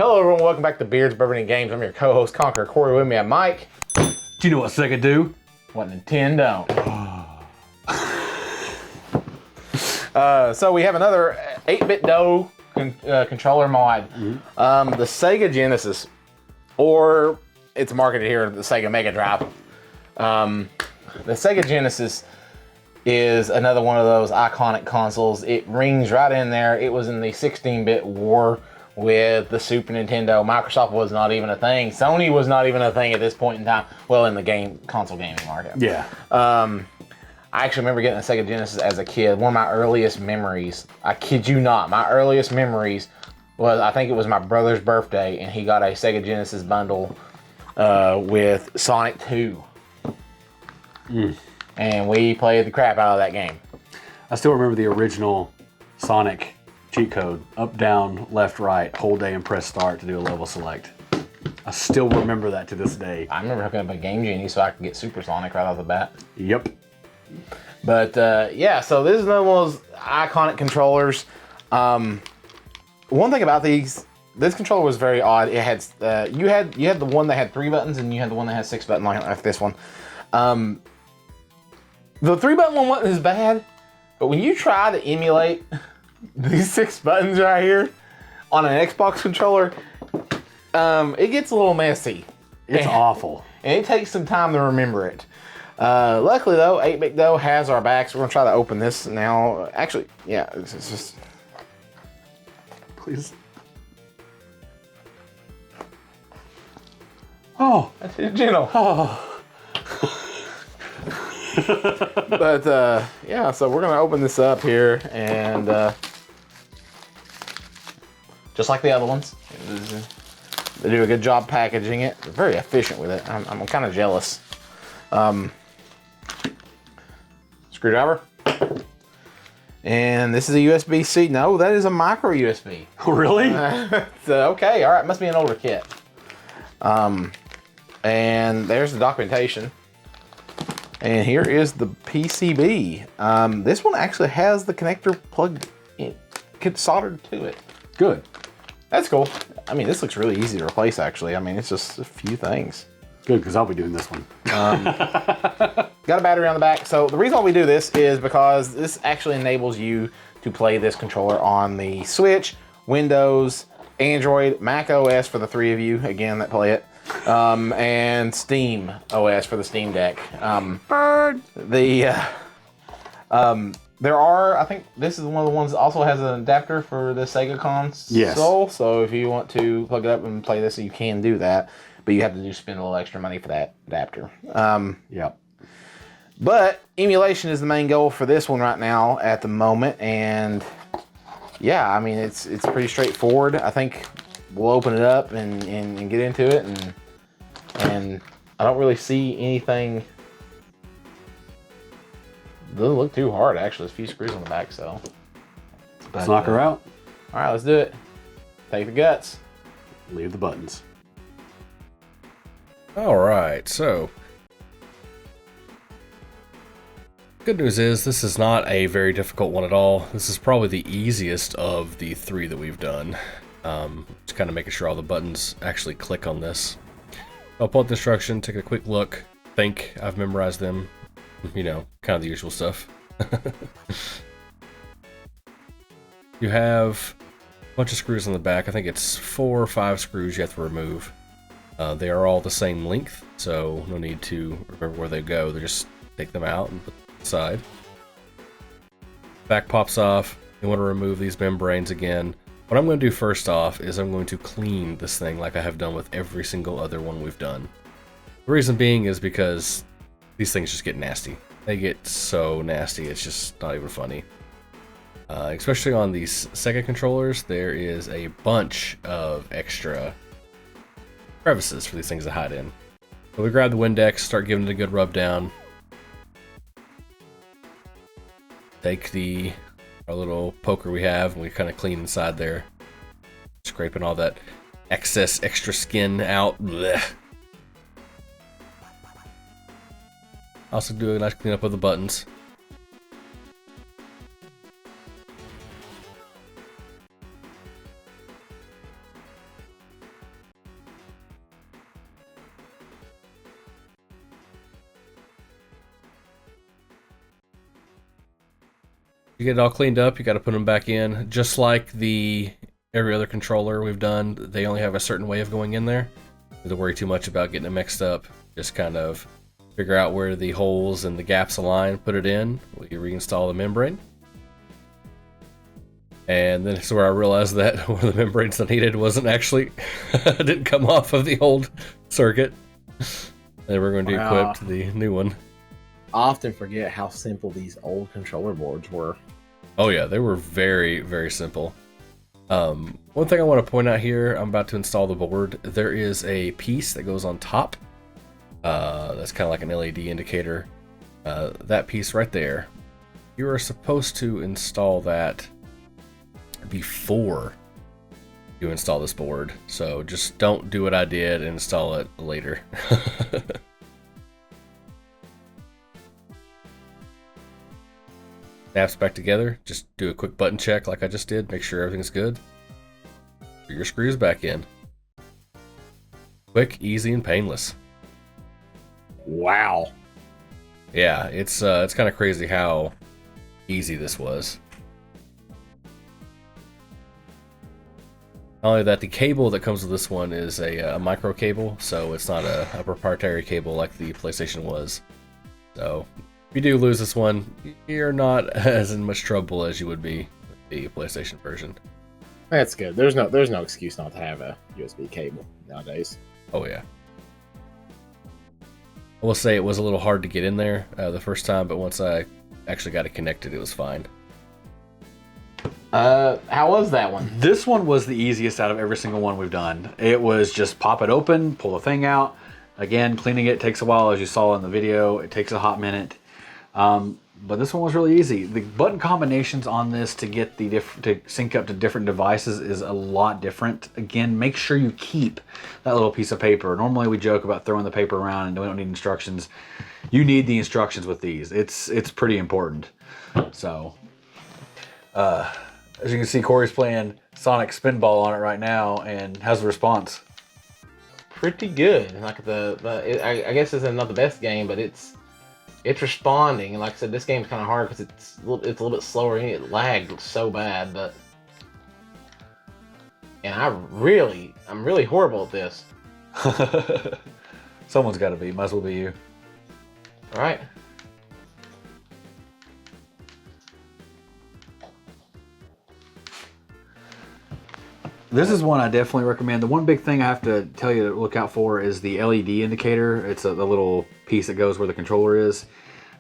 Hello everyone, welcome back to Beards, Bourbon, and Games. I'm your co-host, Conqueror Corey. With me, I'm Mike. Do you know what Sega do? What Nintendo? So we have another 8BitDo controller mod. The Sega Genesis, or it's marketed here the Sega Mega Drive. The Sega Genesis is another one of those iconic consoles. It rings right in there. It was in the 16-bit war with the Super Nintendo. Microsoft was not even a thing. Sony was not even a thing at this point in time. Well, in the console gaming market. Yeah. I actually remember getting a Sega Genesis as a kid. One of my earliest memories, I kid you not, my earliest memories was, I think it was my brother's birthday, and he got a Sega Genesis bundle with Sonic 2. And we played the crap out of that game. I still remember the original Sonic cheat code. Up, down, left, right, hold A and press start to do a level select. I still remember that to this day. I remember hooking up a Game Genie so I could get Super Sonic right off the bat. Yep. But yeah, so this is one of those iconic controllers. One thing about this controller was very odd. It had you had the one that had 3 buttons, and you had the one that had 6 buttons, like this one. The 3-button one wasn't as bad, but when you try to emulate these 6 buttons right here on an Xbox controller, it gets a little messy. It's awful. And it takes some time to remember it. Luckily though, 8BitDo has our backs. We're gonna try to open this now. Actually, yeah, it's just... Please. Oh. That's gentle. Oh. But yeah, so we're gonna open this up here, and just like the other ones, they do a good job packaging it. They're very efficient with it. I'm kind of jealous. Screwdriver, and this is a USB-C. No, that is a micro USB. Really? So, okay, all right, must be an older kit. And there's the documentation. And here is the PCB. This one actually has the connector plugged in, soldered to it. Good. That's cool. I mean, this looks really easy to replace, actually. I mean, it's just a few things. Good, because I'll be doing this one. Got a battery on the back. So the reason why we do this is because this actually enables you to play this controller on the Switch, Windows, Android, Mac OS for the 3 of you, again, that play it. And Steam OS for the Steam Deck. There are, I think this is one of the ones that also has an adapter for the Sega console. Yes. So if you want to plug it up and play this, you can do that. But you have to spend a little extra money for that adapter. Yep. But emulation is the main goal for this one right now at the moment. And yeah, I mean, it's pretty straightforward. I think we'll open it up and get into it, and I don't really see anything. It doesn't look too hard, actually. There's a few screws on the back, so. Let's knock her out. All right, let's do it. Take the guts. Leave the buttons. All right, so good news is this is not a very difficult one at all. This is probably the easiest of the 3 that we've done. Just kind of making sure all the buttons actually click on this. I'll pull up the instruction, take a quick look, think I've memorized them, you know, kind of the usual stuff. You have a bunch of screws on the back. I think it's 4 or 5 screws you have to remove. They are all the same length, so no need to remember where they go. They just take them out and put them aside. Back pops off. You want to remove these membranes again. What I'm going to do first off is I'm going to clean this thing like I have done with every single other one we've done. The reason being is because these things just get nasty. They get so nasty, it's just not even funny. Especially on these Sega controllers, there is a bunch of extra crevices for these things to hide in. So we grab the Windex, start giving it a good rub down. Take our little poker we have, and we kind of clean inside there. Scraping all that excess extra skin out. Blech. Also do a nice cleanup of the buttons. You get it all cleaned up, you got to put them back in. Just like every other controller we've done, they only have a certain way of going in there. Don't worry too much about getting it mixed up. Just kind of figure out where the holes and the gaps align, put it in. We reinstall the membrane. And then it's where I realized that one of the membranes I needed wasn't actually, didn't come off of the old circuit. And we're going to equip the new one. I often forget how simple these old controller boards were. Oh yeah, they were very, very simple. One thing I want to point out here, I'm about to install the board. There is a piece that goes on top. That's kind of like an LED indicator. That piece right there. You are supposed to install that before you install this board. So just don't do what I did and install it later. Snaps back together. Just do a quick button check like I just did. Make sure everything's good. Put your screws back in. Quick, easy, and painless. Wow. Yeah, it's kind of crazy how easy this was. Not only that, the cable that comes with this one is a micro cable, so it's not a proprietary cable like the PlayStation was. So if you do lose this one, you're not as in much trouble as you would be with the PlayStation version. That's good. There's no excuse not to have a USB cable nowadays. Oh yeah. I will say it was a little hard to get in there the first time, but once I actually got it connected, it was fine. How was that one? This one was the easiest out of every single one we've done. It was just pop it open, pull the thing out. Again, cleaning it takes a while, as you saw in the video. It takes a hot minute. But this one was really easy. The button combinations on this to get to sync up to different devices is a lot different. Again, make sure you keep that little piece of paper. Normally we joke about throwing the paper around and we don't need instructions. You need the instructions with these. It's pretty important. So, as you can see, Corey's playing Sonic Spinball on it right now, and how's the response? Pretty good. Like I guess it's not the best game, but it's responding. And like I said, this game's kind of hard because it's a little bit slower. And it lagged so bad, and I'm really horrible at this. Someone's got to be. Might as well be you. All right. This is one I definitely recommend. The one big thing I have to tell you to look out for is the LED indicator. It's the little piece that goes where the controller is.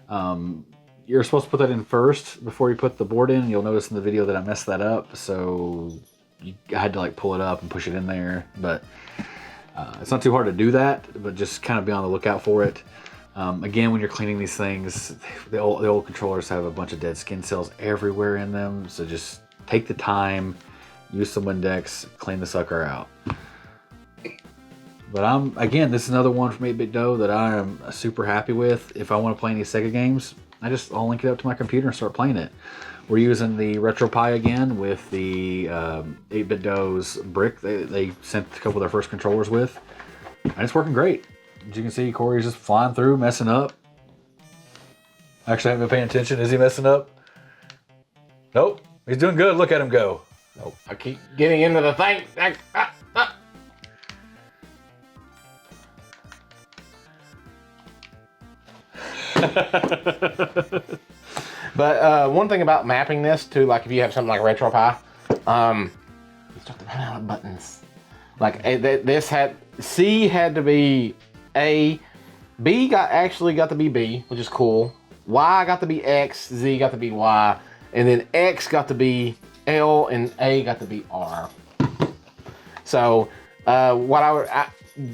You're supposed to put that in first before you put the board in. You'll notice in the video that I messed that up, so I had to like pull it up and push it in there. But it's not too hard to do that, but just kind of be on the lookout for it. Again, when you're cleaning these things, the old controllers have a bunch of dead skin cells everywhere in them, so just take the time. Use some Windex, clean the sucker out. But again, this is another one from 8BitDo that I am super happy with. If I want to play any Sega games, I'll link it up to my computer and start playing it. We're using the RetroPie again with the 8BitDo's brick they sent a couple of their first controllers with. And it's working great. As you can see, Corey's just flying through, messing up. Actually, I haven't been paying attention. Is he messing up? Nope. He's doing good. Look at him go. Nope. I keep getting into the thing. But one thing about mapping this to, like, if you have something like RetroPie, you start to run out of buttons. Like this had C had to be A, B actually got to be B, which is cool. Y got to be X, Z got to be Y, and then X got to be L, and A got to be R. So what I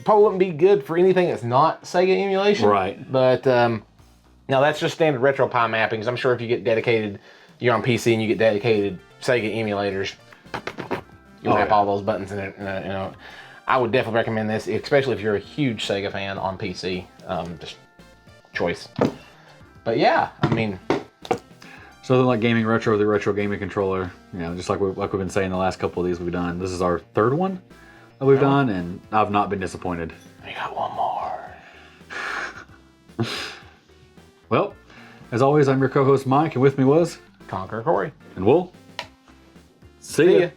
probably wouldn't be good for anything that's not Sega emulation. Right. But now that's just standard RetroPie mappings. I'm sure if you get dedicated, you're on PC and you get dedicated Sega emulators, you'll map all those buttons in it. You know, I would definitely recommend this, especially if you're a huge Sega fan on PC. Just choice. But yeah, I mean. So like gaming retro with the retro gaming controller, you know, just like we've been saying the last couple of these we've done. This is our third one that we've done, and I've not been disappointed. I got one more. Well, as always, I'm your co-host Mike, and with me was Conquer Corey. And we'll see See ya. ya.